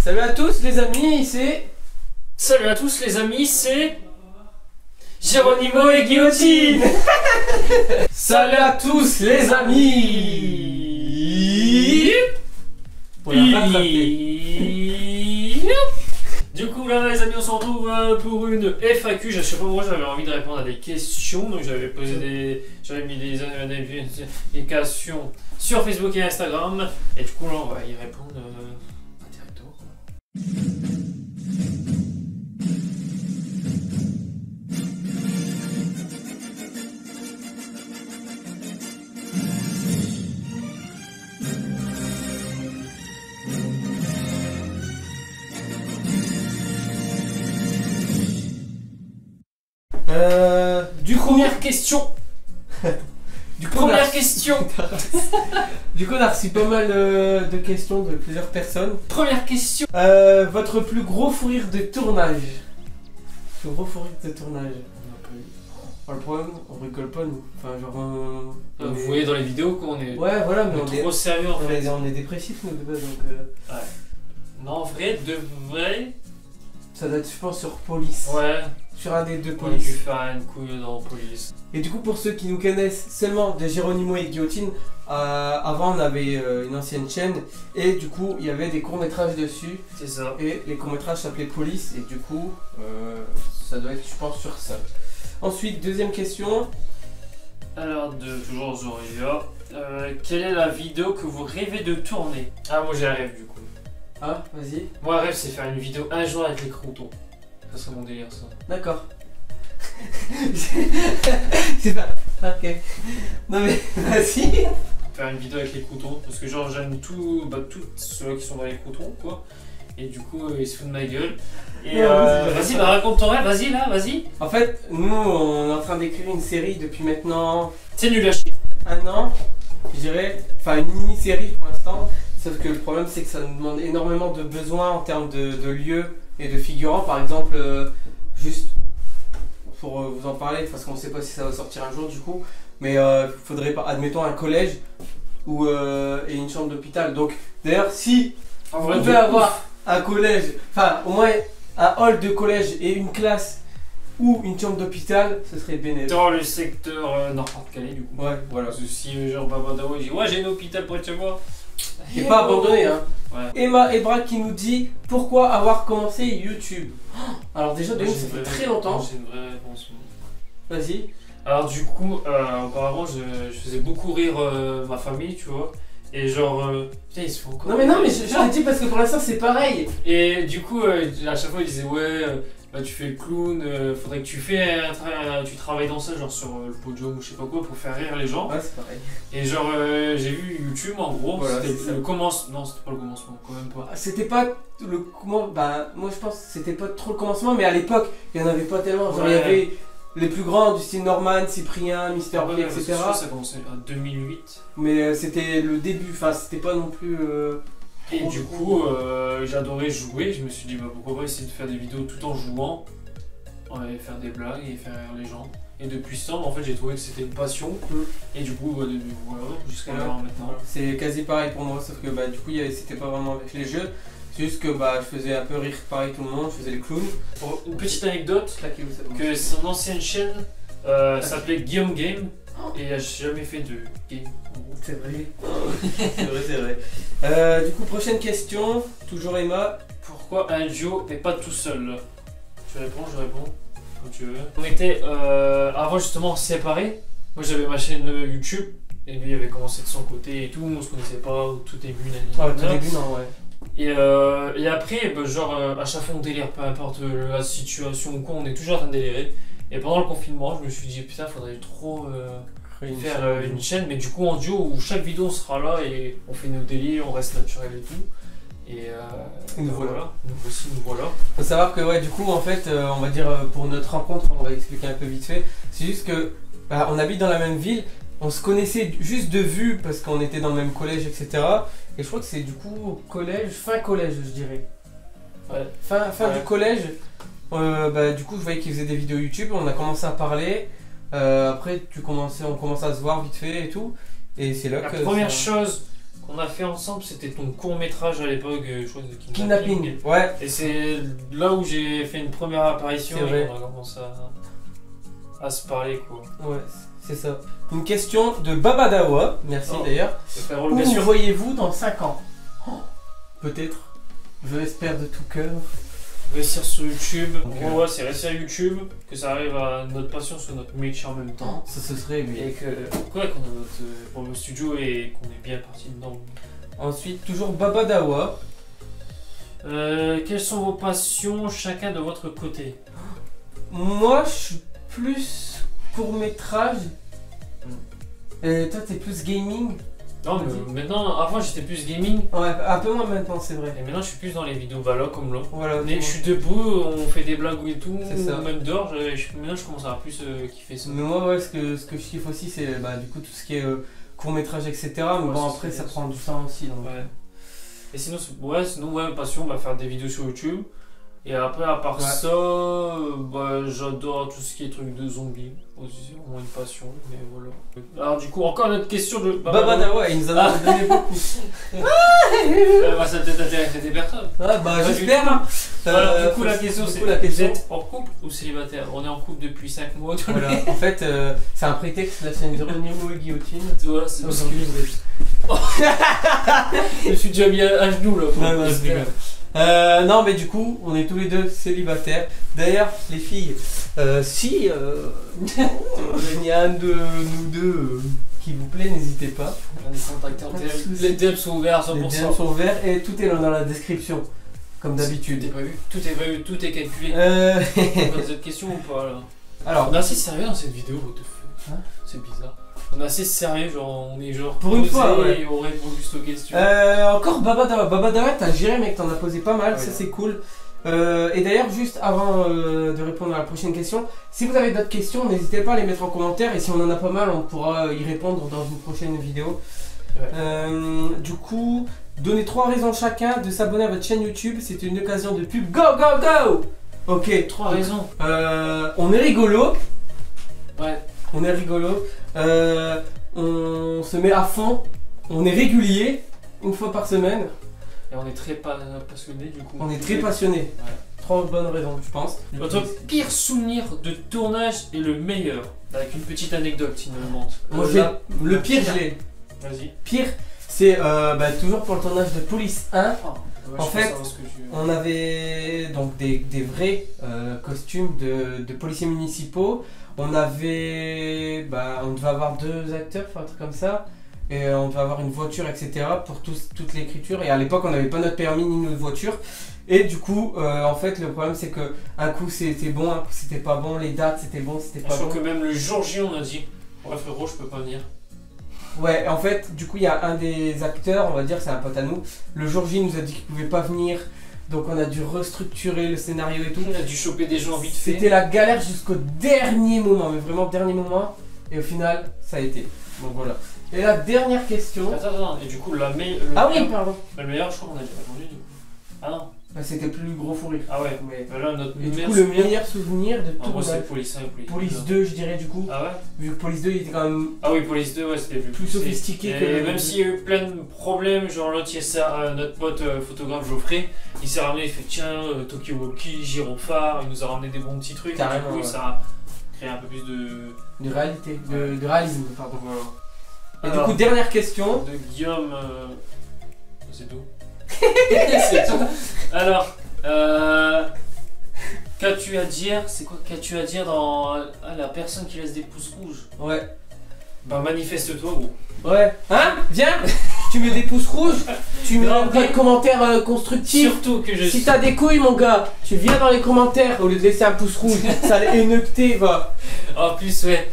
Salut à tous les amis, c'est... Salut à tous les amis, c'est... Geronimo et Guillotine. Salut à tous les amis. Pour la rattraper. Du coup là les amis on se retrouve pour une FAQ. Je sais pas pourquoi j'avais envie de répondre à des questions. Donc j'avais mis des questions sur Facebook et Instagram. Et du coup là on va y répondre directement. Première question. Première question. Du coup on a reçu pas mal de questions de plusieurs personnes. Première question. Votre plus gros fou rire de tournage. Plus gros fou rire de tournage. Alors, le problème, on rigole pas nous. Enfin genre Vous voyez dans les vidéos qu'on est... Ouais voilà mais on est trop sérieux en fait. On est dépressif nous de base donc... Ouais. Non en vrai, de vrai... Ça doit être je pense sur Police. Ouais. Sur un des deux Police. Police. Du fan, couille dans Police. Et du coup pour ceux qui nous connaissent seulement de Geronimo et Guillotine, avant on avait une ancienne chaîne et du coup il y avait des courts-métrages dessus. C'est ça. Et les courts-métrages s'appelaient Police et du coup ça doit être je pense sur ça. Ensuite deuxième question. Alors toujours Zoria. Quelle est la vidéo que vous rêvez de tourner? Ah moi j'ai un rêve du coup. Ah vas-y. Moi un rêve c'est faire une vidéo un jour avec les croutons. Ça serait mon délire ça. D'accord. C'est pas... Ok. Non mais vas-y. Faire une vidéo avec les croutons parce que genre j'aime tous ceux qui sont dans les croutons quoi. Et du coup ils se foutent de ma gueule. Et vas-y raconte ton rêve, vas-y là, vas-y. En fait nous on est en train d'écrire une série depuis maintenant... C'est nul à chier. Un an, je dirais, enfin une mini-série pour l'instant, sauf que le problème c'est que ça nous demande énormément de besoins en termes de lieux et de figurants, par exemple, juste pour vous en parler, parce qu'on ne sait pas si ça va sortir un jour du coup, mais il faudrait, admettons, un collège ou, et une chambre d'hôpital. Donc d'ailleurs si on peut avoir un collège, enfin au moins un hall de collège et une classe ou une chambre d'hôpital, ce serait bénéfique. Dans le secteur Nord-Pas-de-Calais du coup. Ouais, voilà. Parce que si genre Babadao il dit ouais j'ai un hôpital près de chez moi. Et pas abandonné hein. Ouais. Emma Ebra qui nous dit pourquoi avoir commencé YouTube. Alors déjà de ça fait très longtemps. J'ai une vraie réponse. Vas-y. Alors du coup auparavant je faisais beaucoup rire ma famille tu vois. Et genre putain ils se font encore. Non mais je te dis parce que pour l'instant c'est pareil. Et du coup à chaque fois ils disaient ouais bah, tu fais le clown, faudrait que tu travailles dans ça genre sur le podium ou je sais pas quoi pour faire rire les gens. Ouais c'est pareil. Et genre j'ai vu YouTube en gros, voilà, c'était le commencement. Non c'était pas le commencement quand même pas. C'était pas le comment, bah moi je pense que c'était pas trop le commencement mais à l'époque il y en avait pas tellement. Genre il y avait les plus grands du style Norman, Cyprien, Mister P, etc. Ça a commencé en 2008. Mais c'était le début, enfin c'était pas non plus... Et du coup, j'adorais jouer, je me suis dit bah, pourquoi pas essayer de faire des vidéos tout en jouant, et faire des blagues et faire rire les gens. Et depuis ce temps, en fait, j'ai trouvé que c'était une passion. Et du coup, voilà, jusqu'à l'heure maintenant. C'est quasi pareil pour moi, sauf que bah, du coup, c'était pas vraiment avec les jeux. C'est juste que bah, je faisais un peu rire pareil tout le monde, je faisais les clowns. Pour une petite anecdote, que son ancienne chaîne s'appelait Guillaume Game. Et il n'a jamais fait de game. C'est vrai. C'est vrai. Du coup, prochaine question, toujours Emma. Pourquoi un duo n'est pas tout seul? Tu réponds, je réponds, comme tu veux. On était avant justement séparés. Moi j'avais ma chaîne YouTube et lui avait commencé de son côté et tout. On se connaissait pas au tout début. Ah, au tout début, non, ouais. Et après, bah, genre à chaque fois on délire, peu importe la situation ou quoi, on est toujours en train de délirer. Et pendant le confinement, je me suis dit putain, faudrait trop faire une chaîne, mais du coup en duo où chaque vidéo sera là et on fait nos délires, on reste naturel et tout. Et nous voilà. Nous voilà. Faut savoir que ouais, du coup en fait, on va dire pour notre rencontre, on va expliquer un peu vite fait. C'est juste que bah, on habite dans la même ville, on se connaissait juste de vue parce qu'on était dans le même collège, etc. Et je crois que c'est du coup au collège, fin collège je dirais. Ouais. Fin du collège. Bah, du coup, je voyais qu'il faisait des vidéos YouTube, on a commencé à parler. Après, on commence à se voir vite fait et tout. Et c'est là la que. Première chose qu'on a fait ensemble, c'était ton court métrage à l'époque, je crois, de Kidnapping. Ouais. Et c'est là où j'ai fait une première apparition C'est vrai. et on a commencé à se parler quoi. Ouais, c'est ça. Une question de Babadawa, merci Oh. d'ailleurs. Frérot, Où bien vous sûr. voyez-vous dans 5 ans? Peut-être. Je l'espère de tout cœur. Réussir sur YouTube. Ok. En gros, ouais, c'est réussir à YouTube, que ça arrive à notre passion sur notre métier en même temps. Ça ce serait lui. Et que quoi, qu'on a notre propre studio et qu'on est bien parti dedans. Ensuite, toujours Babadawa. Quelles sont vos passions chacun de votre côté? Moi, je suis plus court-métrage. Et toi, t'es plus gaming. Non, mais maintenant, avant j'étais plus gaming. Ouais, un peu moins maintenant, c'est vrai. Et maintenant je suis plus dans les vidéos là comme là. Voilà. Mais je suis debout, on fait des blagues et tout, C'est ça. même dehors, maintenant je commence à plus kiffer ça. Mais moi, ouais, ce que je kiffe aussi, c'est bah, du coup tout ce qui est court-métrage, etc. Mais Ouais, bon, ça, après, c'est ça bien, prend du temps aussi. Donc. Ouais. Et sinon, ouais, passion, bah, faire des vidéos sur YouTube. Et après, à part Ouais. ça, bah, j'adore tout ce qui est truc de zombies. Aussi, c'est vraiment une passion, mais voilà. Alors, du coup, encore une autre question de Babadawa, il nous en a donné beaucoup. Bah, ça peut-être intéresser des personnes. Ah, bah, Ouais, j'espère. Hein. Voilà, du coup, la question, du c'est coup, la question. vous êtes en couple ou célibataire? On est en couple depuis 5 mois. Voilà. En fait, c'est un prétexte, la chaîne Geronimo et Guillotine. Voilà, c'est parce que Aujourd'hui, vous êtes. je me suis déjà mis à genoux là. Ouais, ouais, c'est bien. Non, mais du coup, on est tous les deux célibataires. D'ailleurs, les filles, si il y a un de nous deux qui vous plaît, n'hésitez pas. On est contactés en Pas de DM. soucis. Les DM sont ouverts à Les 100%. DM sont ouverts et tout est dans la description, comme d'habitude. Tout est prévu, tout est prévu, tout est calculé. Euh, On a des autres questions ou pas là? Alors, On est assez sérieux dans cette vidéo, what the fuck. Hein? C'est bizarre. On est assez sérieux, genre on est genre Pour une posé fois, ouais. et on répond juste aux questions. encore Babadawa. Babadawa, t'as géré, mec, t'en as posé pas mal, Ouais, ça ouais. c'est cool. Et d'ailleurs, juste avant de répondre à la prochaine question, si vous avez d'autres questions, n'hésitez pas à les mettre en commentaire et si on en a pas mal, on pourra y répondre dans une prochaine vidéo. Ouais. Du coup, donnez 3 raisons chacun de s'abonner à votre chaîne YouTube, c'est une occasion de pub. Go, go, go! Ok, 3 raisons. on est rigolo, Ouais. on est rigolo, on se met à fond, on est régulier, une fois par semaine, Et on est très passionné du coup. on est très passionné. Ouais. 3 bonnes raisons, je pense. Votre pire souvenir de tournage est le meilleur. Avec une petite anecdote, s'il me montre. Moi, le pire, je l'ai. Vas-y. Pire, c'est toujours pour le tournage de Police 1. Ouais, En je fait, pense savoir ce que je- On avait donc des vrais costumes de policiers municipaux. On avait, on devait avoir 2 acteurs, enfin, un truc comme ça. Et on devait avoir une voiture, etc. pour toute l'écriture. Et à l'époque, on n'avait pas notre permis ni notre voiture. Et du coup, en fait, le problème c'est que un coup c'était bon, un coup c'était pas bon. Les dates c'était bon, c'était pas Je bon. crois que même le jour J, on a dit ouais, frérot, je peux pas venir. Ouais, en fait, du coup, il y a un des acteurs, on va dire, c'est un pote à nous. Le jour J nous a dit qu'il pouvait pas venir. Donc on a dû restructurer le scénario et tout. On a dû choper des gens vite fait. C'était la galère jusqu'au dernier moment, mais vraiment dernier moment. Et au final, ça a été. Donc voilà. Et la dernière question. Attends, et du coup, la meilleure. Ah oui, pardon. Le meilleur, je crois qu'on a déjà répondu du coup. Ah non. Bah, c'était le plus gros fou rire. Ah ouais. Mais... Bah là, notre Et du meilleur coup, le souvenir- meilleur souvenir de En tout gros, le c'est Police 1 et Police Police 2, je dirais du coup. Ah ouais. Vu que Police 2, il était quand même. Ah oui, Police 2, ouais, c'était Plus sophistiqué et que le- même s'il y a eu plein de problèmes, genre l'autre, notre pote photographe Geoffrey, il s'est ramené, il fait tiens, Tokyo Walkie, Gyrophare, il nous a ramené des bons petits trucs. Carrément, et du coup, ouais. ça a créé un peu plus de. De réalité, de réalisme, pardon. Voilà. Et Alors, du coup, dernière question. de Guillaume. C'est tout. C'est tout. Alors, qu'as-tu à dire? C'est quoi qu'as-tu à dire dans la personne qui laisse des pouces rouges? Ouais. Bah, manifeste-toi, gros. Ouais. Hein? Viens! Tu mets des pouces rouges, tu mets Non, un peu de commentaires constructifs. Surtout que je Si suis. t'as des couilles, mon gars, tu viens dans les commentaires au lieu de laisser un pouce rouge. Ça allait énecter, va. En plus, ouais.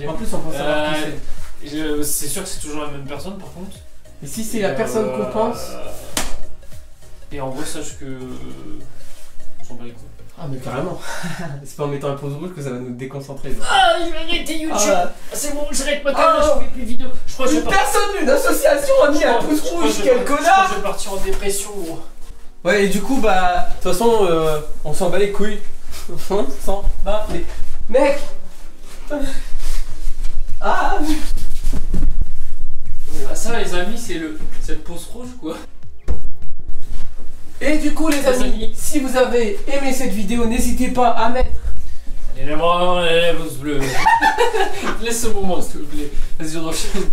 En plus, on pense savoir qui c'est. C'est sûr que c'est toujours la même personne, par contre. Et si c'est la personne qu'on pense. Et en vrai, sache que. On s'en bat les couilles. Ah, mais carrément. C'est pas en mettant un pouce rouge que ça va nous déconcentrer. Ah, je vais arrêter YouTube! Ah. C'est bon, j'arrête ma carrière, je fais plus de vidéos. Je crois que je Une vais partir. personne d'une association a mis un pouce rouge, quel connard! Je vais partir en dépression, gros. Ouais, et du coup, bah, de toute façon, on s'en bat les couilles. On s'en bat les. Mec! Ah! Ah ça les amis, c'est cette pause rouge quoi. Et du coup les amis, si vous avez aimé cette vidéo, n'hésitez pas à mettre les pouces bleus. Laisse ce moment s'il te plaît. Vas-y on enchaîne.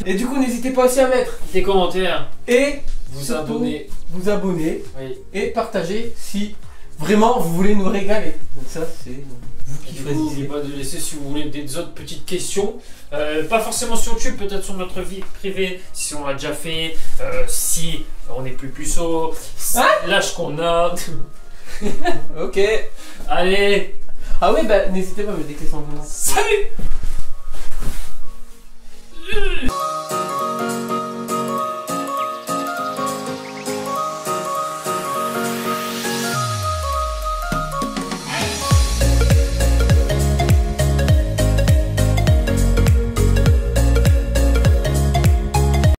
Et du coup n'hésitez pas aussi à mettre des commentaires et vous abonner. Vous abonner oui. Et partager si vraiment vous voulez nous régaler. Donc ça c'est vous qui choisissez. N'oubliez pas de laisser si vous voulez des autres petites questions. Pas forcément sur YouTube, peut-être sur notre vie privée, si on l'a déjà fait, si on est plus puceau, l'âge qu'on a. Ok. Allez. Ah oui bah n'hésitez pas à mettre des questions. Salut.